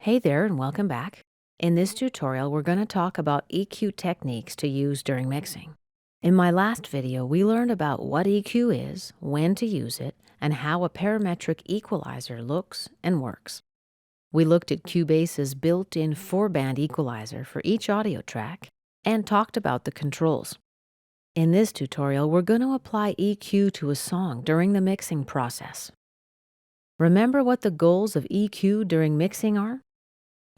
Hey there and welcome back. In this tutorial, we're going to talk about EQ techniques to use during mixing. In my last video, we learned about what EQ is, when to use it, and how a parametric equalizer looks and works. We looked at Cubase's built-in 4-band equalizer for each audio track and talked about the controls. In this tutorial, we're going to apply EQ to a song during the mixing process. Remember what the goals of EQ during mixing are?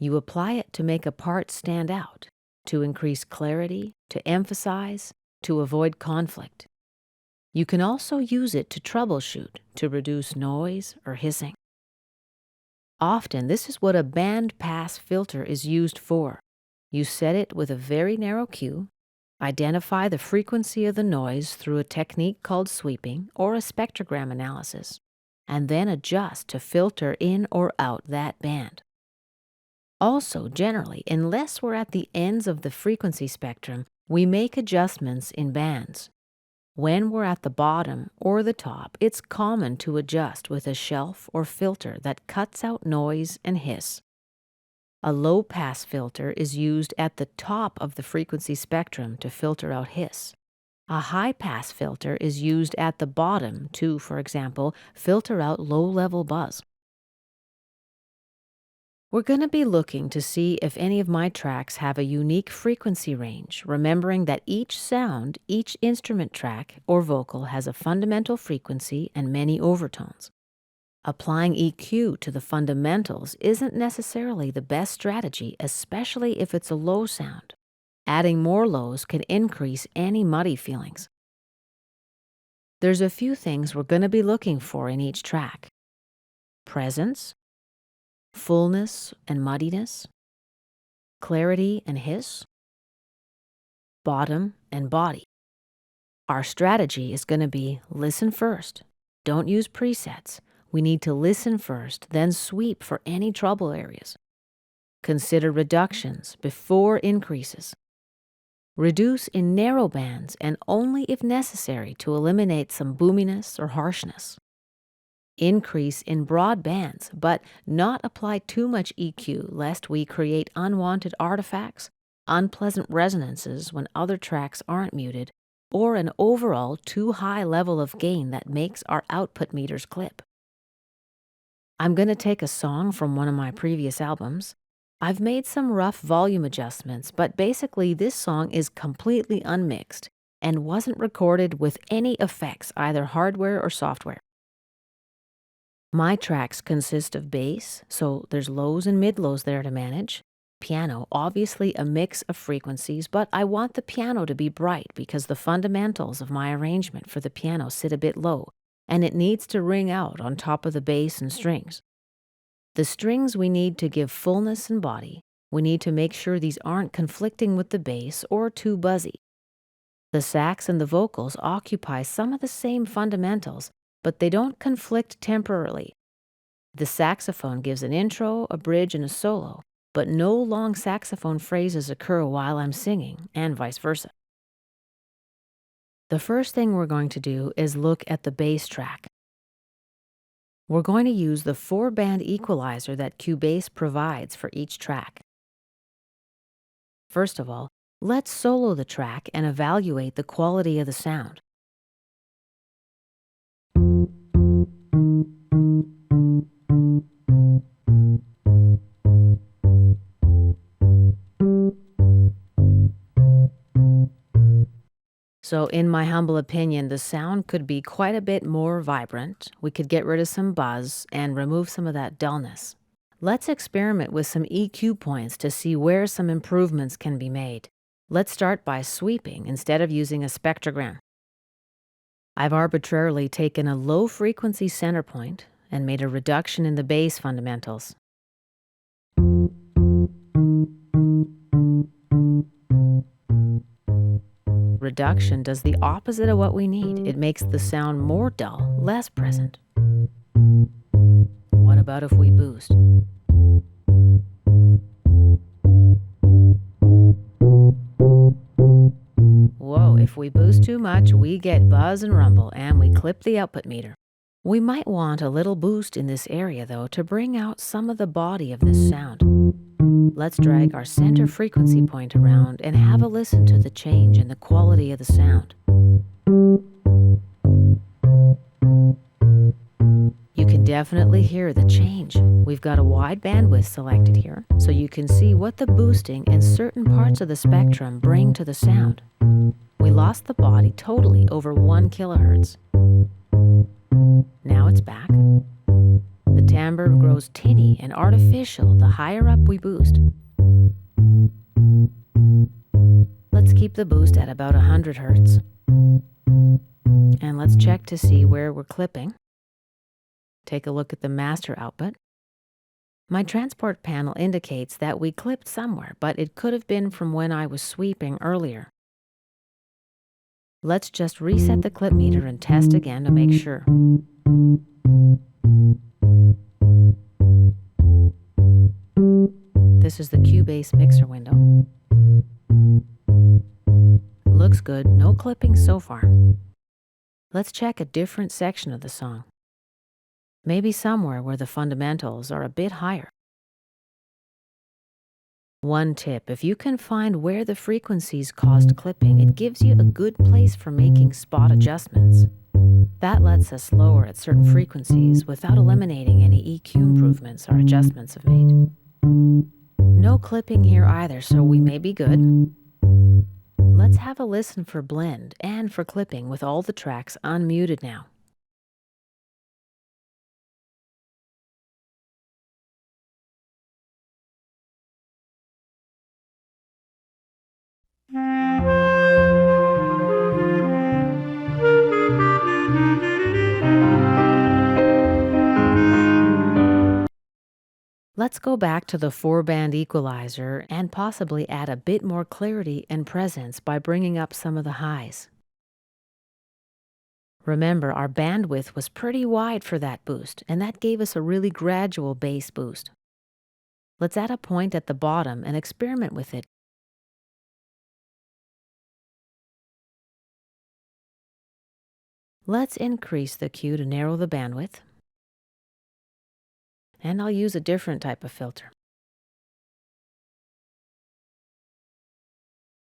You apply it to make a part stand out, to increase clarity, to emphasize, to avoid conflict. You can also use it to troubleshoot, to reduce noise or hissing. Often, this is what a band pass filter is used for. You set it with a very narrow Q, identify the frequency of the noise through a technique called sweeping or a spectrogram analysis, and then adjust to filter in or out that band. Also, generally, unless we're at the ends of the frequency spectrum, we make adjustments in bands. When we're at the bottom or the top, it's common to adjust with a shelf or filter that cuts out noise and hiss. A low-pass filter is used at the top of the frequency spectrum to filter out hiss. A high-pass filter is used at the bottom to, for example, filter out low-level buzz. We're going to be looking to see if any of my tracks have a unique frequency range, remembering that each sound, each instrument track or vocal has a fundamental frequency and many overtones. Applying EQ to the fundamentals isn't necessarily the best strategy, especially if it's a low sound. Adding more lows can increase any muddy feelings. There's a few things we're going to be looking for in each track: presence, fullness and muddiness, clarity and hiss, bottom and body. Our strategy is going to be listen first. Don't use presets. We need to listen first, then sweep for any trouble areas. Consider reductions before increases. Reduce in narrow bands and only if necessary to eliminate some boominess or harshness. Increase in broad bands, but not apply too much EQ lest we create unwanted artifacts, unpleasant resonances when other tracks aren't muted, or an overall too high level of gain that makes our output meters clip. I'm going to take a song from one of my previous albums. I've made some rough volume adjustments, but basically this song is completely unmixed and wasn't recorded with any effects, either hardware or software. My tracks consist of bass, so there's lows and mid-lows there to manage. Piano, obviously a mix of frequencies, but I want the piano to be bright because the fundamentals of my arrangement for the piano sit a bit low, and it needs to ring out on top of the bass and strings. The strings we need to give fullness and body. We need to make sure these aren't conflicting with the bass or too buzzy. The sax and the vocals occupy some of the same fundamentals, but they don't conflict temporarily. The saxophone gives an intro, a bridge, and a solo, but no long saxophone phrases occur while I'm singing, and vice versa. The first thing we're going to do is look at the bass track. We're going to use the 4-band equalizer that Cubase provides for each track. First of all, let's solo the track and evaluate the quality of the sound. So in my humble opinion, the sound could be quite a bit more vibrant. We could get rid of some buzz and remove some of that dullness. Let's experiment with some EQ points to see where some improvements can be made. Let's start by sweeping instead of using a spectrogram. I've arbitrarily taken a low frequency center point and made a reduction in the bass fundamentals. Reduction does the opposite of what we need. It makes the sound more dull, less present. What about if we boost? Whoa, if we boost too much, we get buzz and rumble, and we clip the output meter. We might want a little boost in this area though to bring out some of the body of this sound. Let's drag our center frequency point around and have a listen to the change in the quality of the sound. You can definitely hear the change. We've got a wide bandwidth selected here, so you can see what the boosting and certain parts of the spectrum bring to the sound. We lost the body totally over 1 kilohertz. Now it's back. The timbre grows tinny and artificial the higher up we boost. Let's keep the boost at about 100 hertz. And let's check to see where we're clipping. Take a look at the master output. My transport panel indicates that we clipped somewhere, but it could have been from when I was sweeping earlier. Let's just reset the clip meter and test again to make sure. This is the Cubase mixer window. Looks good, no clipping so far. Let's check a different section of the song. Maybe somewhere where the fundamentals are a bit higher. One tip, if you can find where the frequencies caused clipping, it gives you a good place for making spot adjustments. That lets us lower at certain frequencies without eliminating any EQ improvements our adjustments have made. No clipping here either, so we may be good. Let's have a listen for blend and for clipping with all the tracks unmuted now. Let's go back to the 4-band equalizer and possibly add a bit more clarity and presence by bringing up some of the highs. Remember, our bandwidth was pretty wide for that boost, and that gave us a really gradual bass boost. Let's add a point at the bottom and experiment with it. Let's increase the Q to narrow the bandwidth. And I'll use a different type of filter.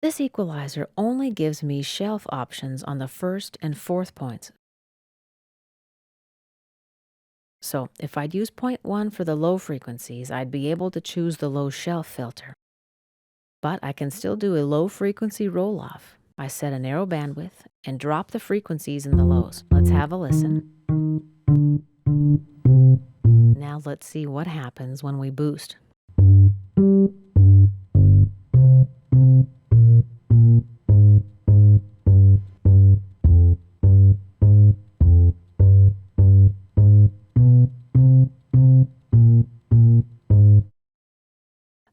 This equalizer only gives me shelf options on the first and fourth points. So if I'd use point 1 for the low frequencies, I'd be able to choose the low shelf filter. But I can still do a low frequency roll-off. I set a narrow bandwidth and drop the frequencies in the lows. Let's have a listen. Now let's see what happens when we boost.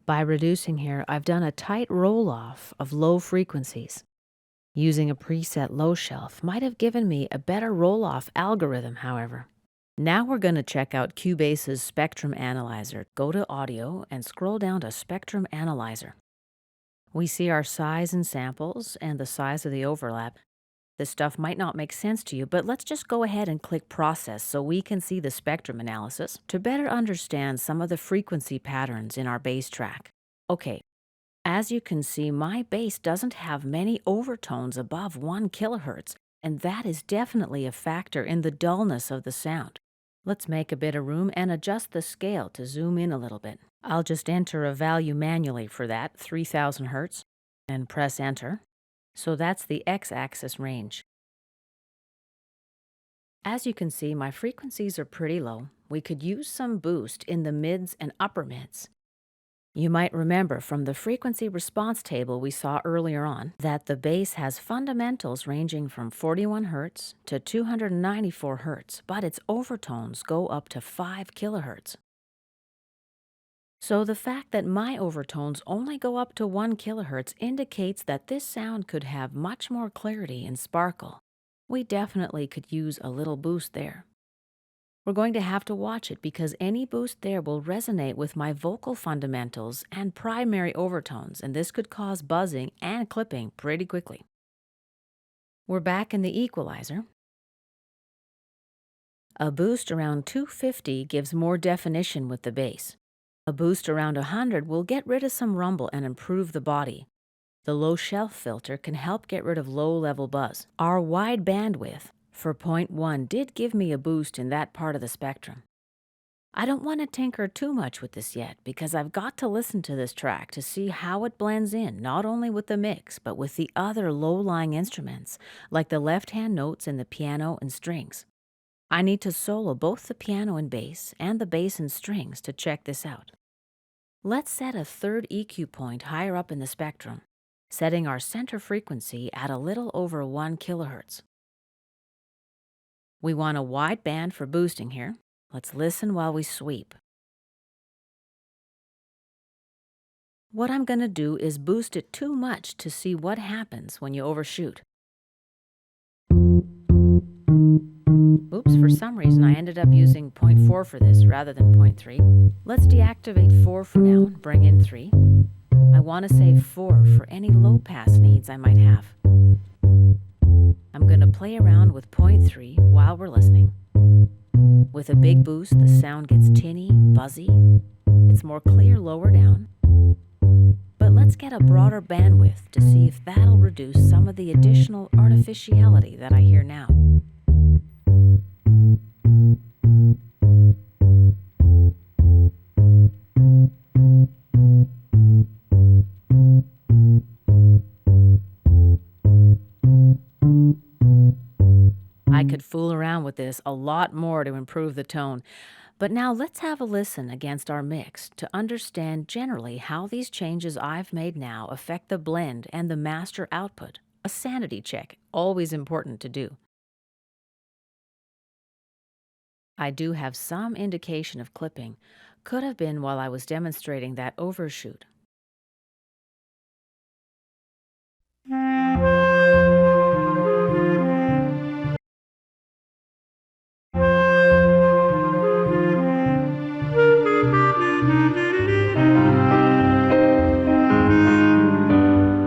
By reducing here, I've done a tight roll-off of low frequencies. Using a preset low shelf might have given me a better roll-off algorithm, however. Now we're going to check out Cubase's Spectrum Analyzer. Go to Audio and scroll down to Spectrum Analyzer. We see our size and samples and the size of the overlap. This stuff might not make sense to you, but let's just go ahead and click Process so we can see the spectrum analysis to better understand some of the frequency patterns in our bass track. Okay, as you can see, my bass doesn't have many overtones above 1 kilohertz, and that is definitely a factor in the dullness of the sound. Let's make a bit of room and adjust the scale to zoom in a little bit. I'll just enter a value manually for that, 3000 hertz, and press Enter. So that's the x-axis range. As you can see, my frequencies are pretty low. We could use some boost in the mids and upper mids. You might remember from the frequency response table we saw earlier on that the bass has fundamentals ranging from 41 hertz to 294 hertz, but its overtones go up to 5 kilohertz. So the fact that my overtones only go up to 1 kilohertz indicates that this sound could have much more clarity and sparkle. We definitely could use a little boost there. We're going to have to watch it because any boost there will resonate with my vocal fundamentals and primary overtones, and this could cause buzzing and clipping pretty quickly. We're back in the equalizer. A boost around 250 gives more definition with the bass. A boost around 100 will get rid of some rumble and improve the body. The low shelf filter can help get rid of low-level buzz. Our wide bandwidth for point 1 did give me a boost in that part of the spectrum. I don't want to tinker too much with this yet because I've got to listen to this track to see how it blends in, not only with the mix, but with the other low-lying instruments, like the left-hand notes in the piano and strings. I need to solo both the piano and bass and the bass and strings to check this out. Let's set a third EQ point higher up in the spectrum, setting our center frequency at a little over 1 kilohertz. We want a wide band for boosting here. Let's listen while we sweep. What I'm going to do is boost it too much to see what happens when you overshoot. Oops, for some reason I ended up using 0.4 for this rather than 0.3. Let's deactivate 4 for now and bring in 3. I want to save 4 for any low pass needs I might have. I'm going to play around with 0.3 while we're listening. With a big boost, the sound gets tinny, buzzy. It's more clear lower down. But let's get a broader bandwidth to see if that'll reduce some of the additional artificiality that I hear now. I could fool around with this a lot more to improve the tone, but now let's have a listen against our mix to understand generally how these changes I've made now affect the blend and the master output. A sanity check, always important to do. I do have some indication of clipping. Could have been while I was demonstrating that overshoot.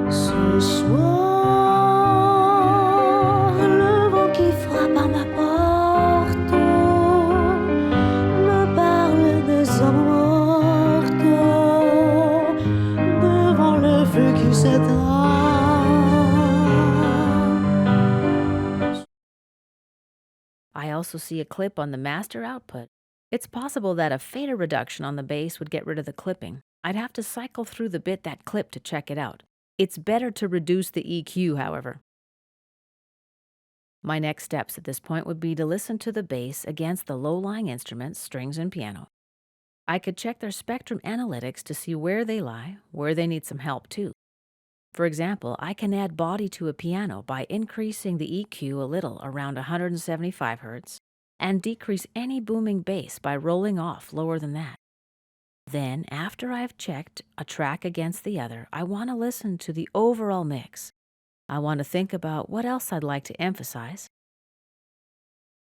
Ce soir, le vent qui frappe à ma porte me parle des hommes morts devant le feu qui s'éteint. I also see a clip on the master output. It's possible that a fader reduction on the bass would get rid of the clipping. I'd have to cycle through the bit that clipped to check it out. It's better to reduce the EQ, however. My next steps at this point would be to listen to the bass against the low-lying instruments, strings and piano. I could check their spectrum analytics to see where they lie, where they need some help too. For example, I can add body to a piano by increasing the EQ a little around 175 Hz and decrease any booming bass by rolling off lower than that. Then, after I've checked a track against the other, I want to listen to the overall mix. I want to think about what else I'd like to emphasize.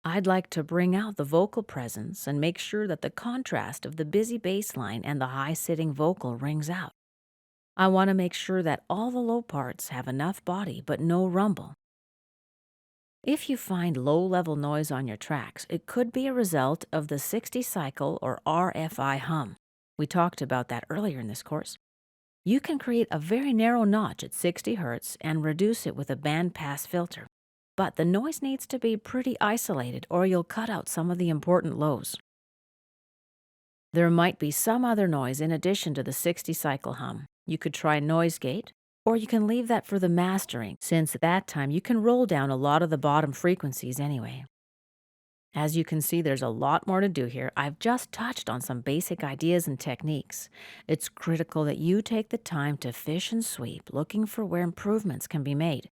I'd like to bring out the vocal presence and make sure that the contrast of the busy bass line and the high-sitting vocal rings out. I want to make sure that all the low parts have enough body but no rumble. If you find low-level noise on your tracks, it could be a result of the 60-cycle or RFI hum. We talked about that earlier in this course. You can create a very narrow notch at 60 Hz and reduce it with a bandpass filter. But the noise needs to be pretty isolated or you'll cut out some of the important lows. There might be some other noise in addition to the 60-cycle hum. You could try noise gate, or you can leave that for the mastering, since at that time you can roll down a lot of the bottom frequencies anyway. As you can see, there's a lot more to do here. I've just touched on some basic ideas and techniques. It's critical that you take the time to fish and sweep, looking for where improvements can be made.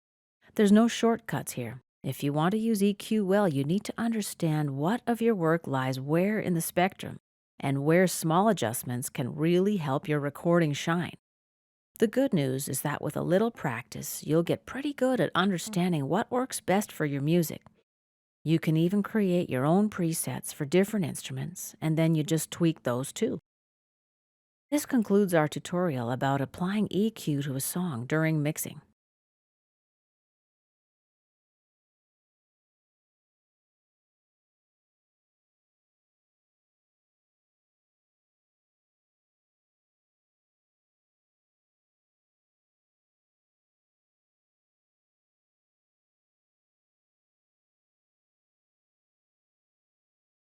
There's no shortcuts here. If you want to use EQ well, you need to understand what of your work lies where in the spectrum, and where small adjustments can really help your recording shine. The good news is that with a little practice, you'll get pretty good at understanding what works best for your music. You can even create your own presets for different instruments, and then you just tweak those too. This concludes our tutorial about applying EQ to a song during mixing.